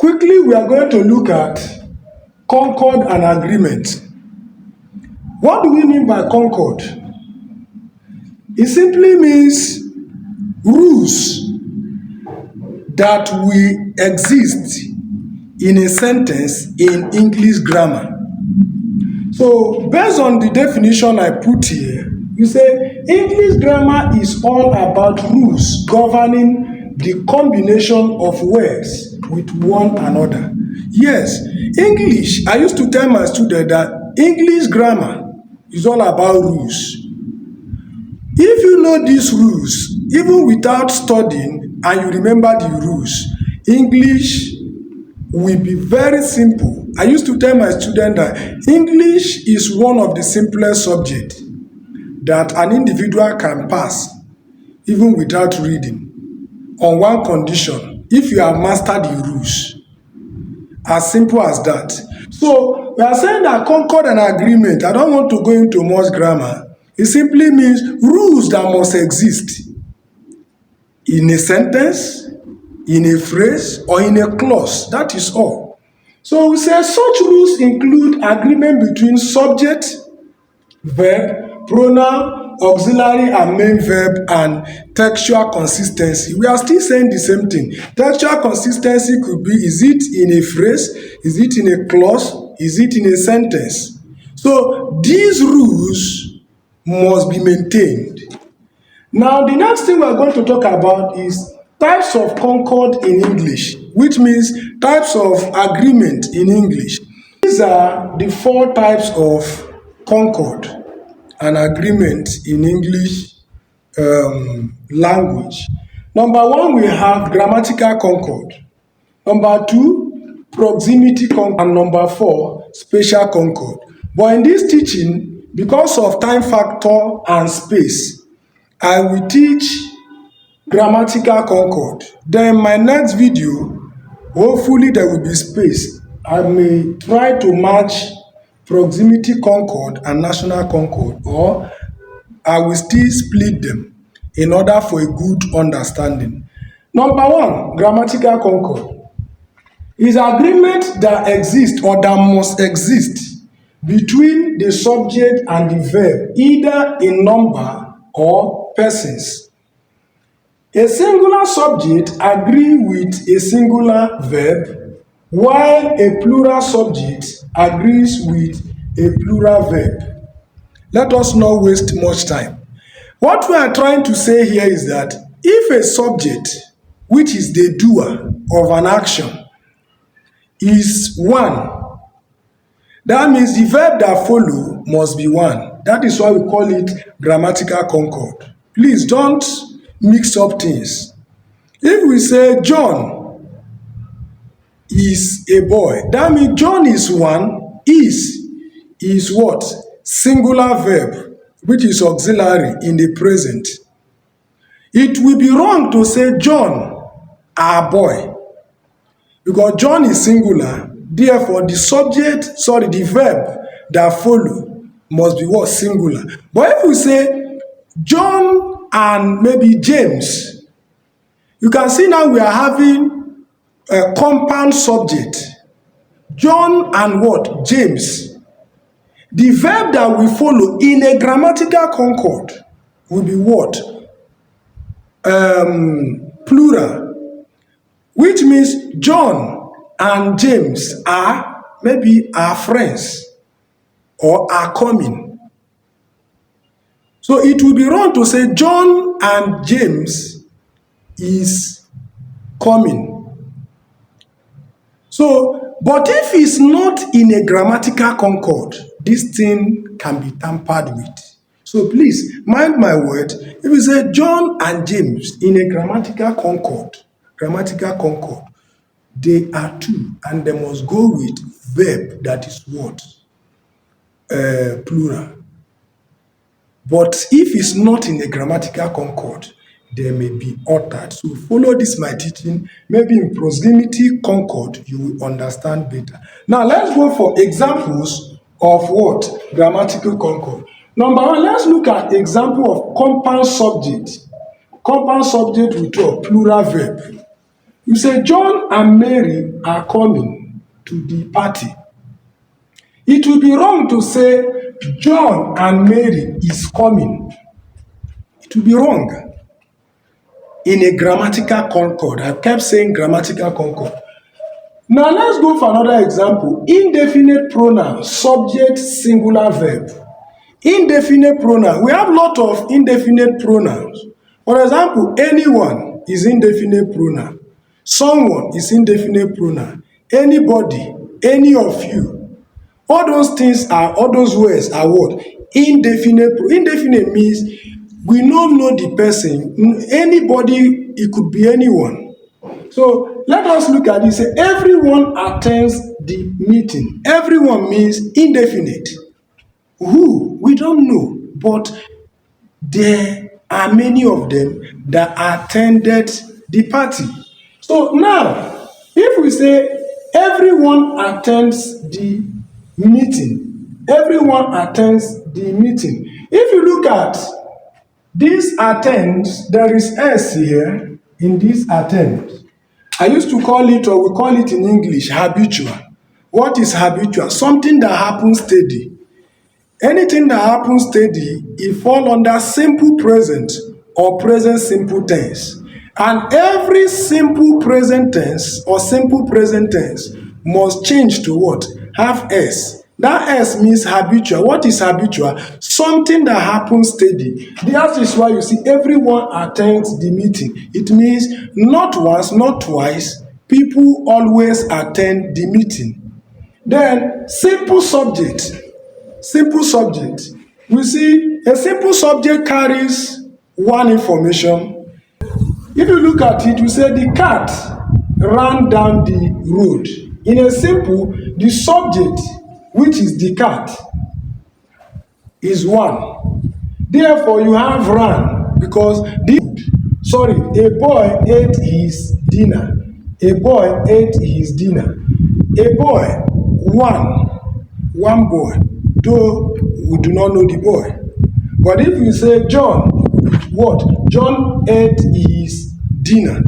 Quickly, we are going to look at concord and agreement. What do we mean by concord? It simply means rules that will exist in a sentence in English grammar. So, based on the definition I put here, you say English grammar is all about rules governing the combination of words with one another. Yes, English, I used to tell my students that English grammar is all about rules. If you know these rules, even without studying and you remember the rules, English will be very simple. I used to tell my students that English is one of the simplest subjects that an individual can pass even without reading, on one condition: if you have mastered the rules. As simple as that. So we are saying that concord and agreement, I don't want to go into much grammar. It simply means rules that must exist in a sentence, in a phrase, or in a clause. That is all. So we say such rules include agreement between subject, verb, pronoun, auxiliary and main verb, and textual consistency. We are still saying the same thing. Textual consistency could be, is it in a phrase, is it in a clause, is it in a sentence? So these rules must be maintained. Now the next thing we are going to talk about is types of concord in English, which means types of agreement in English. These are the 4 types of concord and agreement in English language. Number 1, we have grammatical concord. Number 2, proximity concord. And number 4, spatial concord. But in this teaching, because of time factor and space, I will teach grammatical concord. Then in my next video, hopefully there will be space. I may try to match proximity concord and national concord, or I will still split them in order for a good understanding. Number 1, grammatical concord is agreement that exists or that must exist between the subject and the verb, either in number or persons. A singular subject agrees with a singular verb, while a plural subject agrees with a plural verb. Let us not waste much time. What we are trying to say here is that if a subject, which is the doer of an action, is one, that means the verb that follows must be one. That is why we call it grammatical concord. Please don't mix up things. If we say John is a boy, that means John is one, is what? Singular verb, which is auxiliary in the present. It will be wrong to say John a boy, because John is singular, therefore the verb that follow must be what? Singular. But if we say John and maybe James, you can see now we are having a compound subject. John and what? James. The verb that will follow in a grammatical concord will be what? Plural. Which means John and James are friends or are coming. So it will be wrong to say John and James is coming. So, but if it's not in a grammatical concord, this thing can be tampered with. So please mind my word. If you say John and James in a grammatical concord, they are two, and they must go with verb that is what? Plural. But if it's not in a grammatical concord, they may be altered. So follow this my teaching. Maybe in proximity concord, you will understand better. Now let's go for examples of what? Grammatical concord. Number 1, let's look at example of compound subject. Compound subject with a plural verb. You say John and Mary are coming to the party. It will be wrong to say John and Mary is coming. It will be wrong. In a grammatical concord, I kept saying grammatical concord. Now let's go for another example. Indefinite pronoun, subject, singular verb. Indefinite pronoun. We have a lot of indefinite pronouns. For example, anyone is indefinite pronoun. Someone is indefinite pronoun. Anybody, any of you. All those words are what? Indefinite. Indefinite means we don't know the person. Anybody, it could be anyone. So let us look at this. Say everyone attends the meeting. Everyone means indefinite. Who? We don't know, but there are many of them that attended the party. So now, if we say everyone attends the meeting, everyone attends the meeting. If you look at this attends, there is S here in this attend. I used to call it, or we call it in English, habitual. What is habitual? Something that happens steady. Anything that happens steady, it fall under simple present or present simple tense. And every simple present tense or simple present tense must change to what? Have S. That S means habitual. What is habitual? Something that happens steady. That is why you see everyone attends the meeting. It means not once, not twice. People always attend the meeting. Then simple subject. Simple subject. We see a simple subject carries one information. If you look at it, you say the cat ran down the road. In a simple, the subject, which is the cat, is one. Therefore, you have ran because a boy ate his dinner. A boy ate his dinner. A boy, one boy, though we do not know the boy. But if you say John, what? John ate his dinner,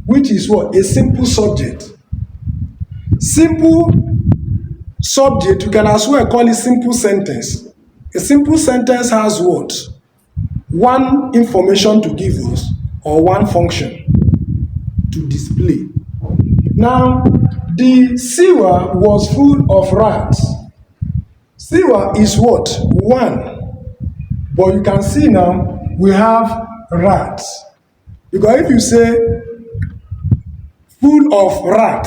which is what? A simple subject. Simple subject, you can as well call it simple sentence. A simple sentence has what? One information to give us or one function to display. Now, the sewer was full of rats. Sewer is what? One. But you can see now we have rats. Because if you say full of rat,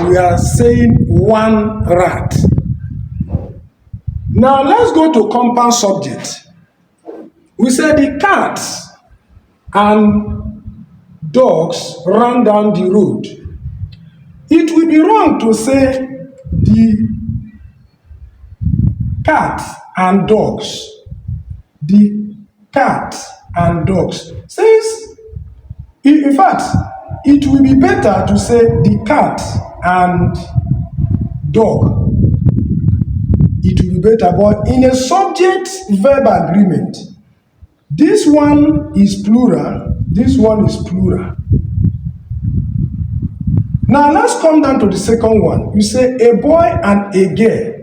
we are saying one rat. Now let's go to compound subject. We say the cats and dogs ran down the road. It will be wrong to say the cat and dogs. The cat and dogs. Since, in fact, it will be better to say the cat and dog. It will be better, but in a subject-verb agreement, this one is plural, this one is plural. Now let's come down to the second one. You say a boy and a girl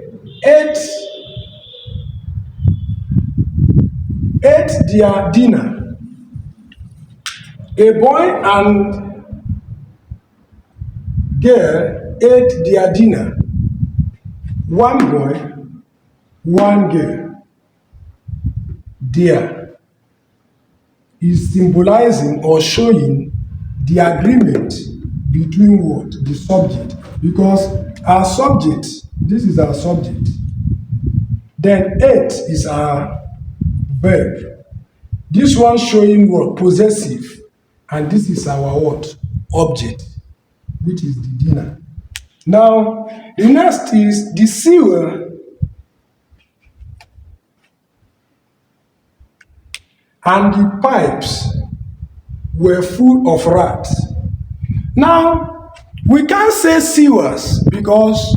ate their dinner. A boy and girl ate their dinner. One boy, one girl. There is symbolizing or showing the agreement between what? The subject. Because our subject, this is our subject. Then ate is our verb. This one showing what? Possessive. And this is our what? Object, which is the dinner. Now, the next is the sewer and the pipes were full of rats. Now, we can't say sewers because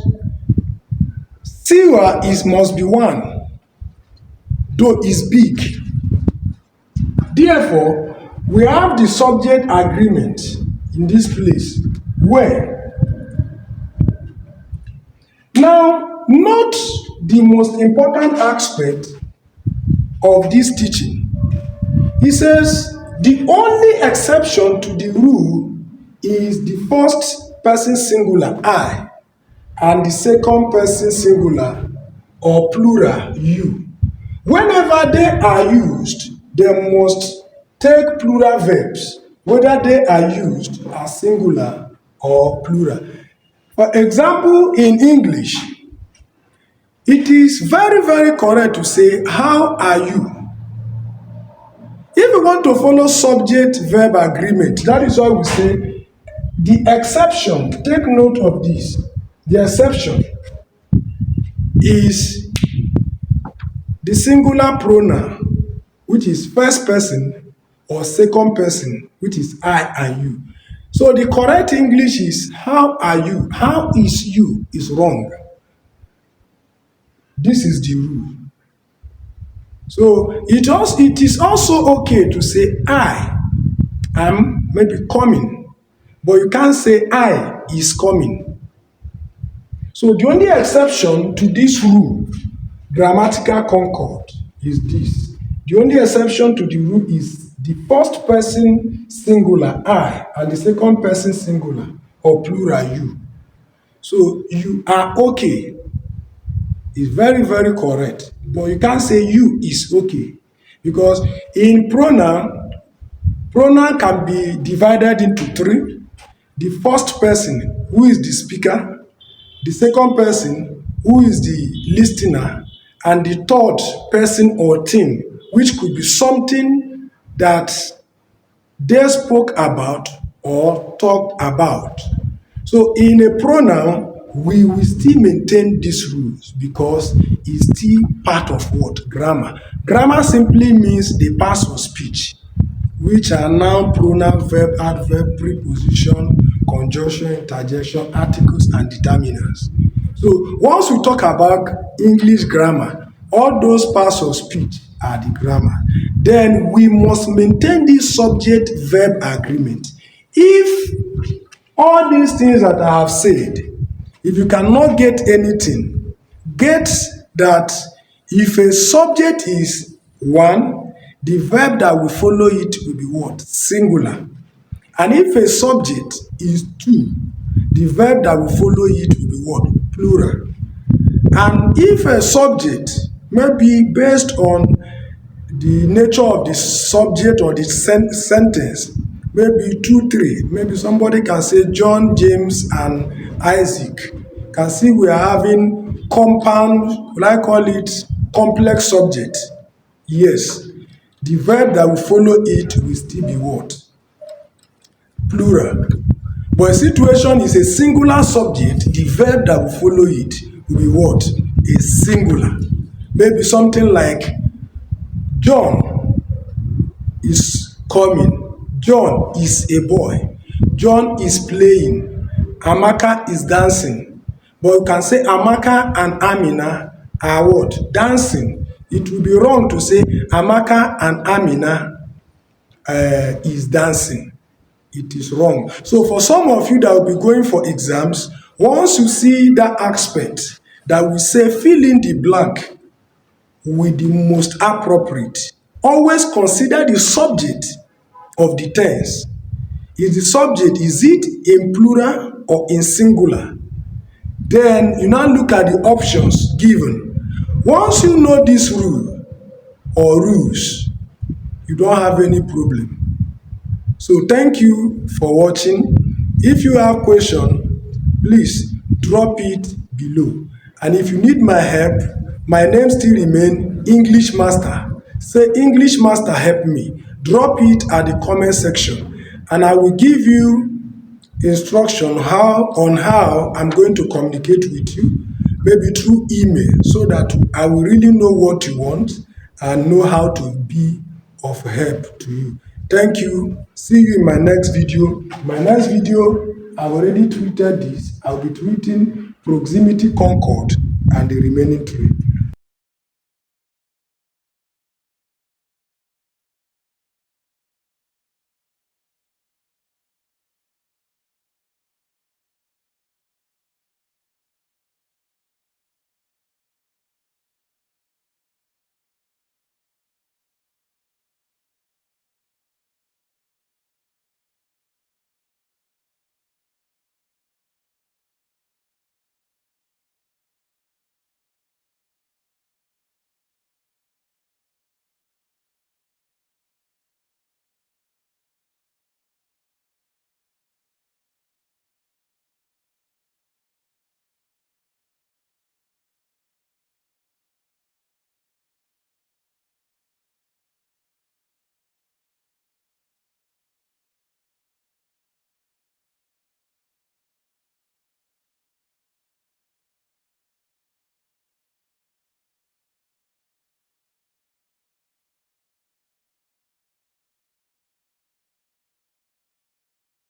sewer must be one, though it's big. Therefore, we have the subject agreement. in this place. Where? Now, note the most important aspect of this teaching. He says the only exception to the rule is the first person singular I and the second person singular or plural you. Whenever they are used, they must take plural verbs, whether they are used as singular or plural. For example, in English, it is very, very correct to say, how are you? If you want to follow subject-verb agreement, that is why we say the exception, take note of this, the exception is the singular pronoun, which is first person, or second person, which is I and you. So the correct English is, how are you? How is you is wrong. This is the rule. So it is also okay to say I am maybe coming, but you can't say I is coming. So the only exception to this rule, grammatical concord, is this. The only exception to the rule is the first person singular I and the second person singular or plural you. So you are okay. Is very, very correct. But you can't say you is okay. Because in pronoun can be divided into three. The first person, who is the speaker, the second person, who is the listener, and the third person or thing, which could be something that they spoke about or talked about. So in a pronoun, we will still maintain these rules because it's still part of what? Grammar. Grammar simply means the parts of speech, which are noun, pronoun, verb, adverb, preposition, conjunction, interjection, articles, and determinants. So once we talk about English grammar, all those parts of speech are the grammar. Then we must maintain this subject-verb agreement. If all these things that I have said, if you cannot get anything, get that if a subject is one, the verb that will follow it will be what? Singular. And if a subject is two, the verb that will follow it will be what? Plural. And if a subject may be based on the nature of the subject or the sentence, maybe 2, 3, maybe somebody can say John, James, and Isaac. Can see we are having compound, will I call it complex subject? Yes. The verb that will follow it will still be what? Plural. But a situation is a singular subject, the verb that will follow it will be what? A singular. Maybe something like John is coming. John is a boy. John is playing. Amaka is dancing. But you can say Amaka and Amina are what? Dancing. It will be wrong to say Amaka and Amina is dancing. It is wrong. So for some of you that will be going for exams, once you see that aspect that we say fill in the blank with the most appropriate, always consider the subject of the tense. Is the subject, is it in plural or in singular? Then you now look at the options given. Once you know this rule or rules, you don't have any problem. So thank you for watching. If you have question, please drop it below. And if you need my help, my name still remain English Master. Say English Master help me. Drop it at the comment section and I will give you instruction on how I'm going to communicate with you, maybe through email, so that I will really know what you want and know how to be of help to you. Thank you. See you in my next video. My next video, I've already tweeted this. I'll be tweeting proximity concord and the remaining three.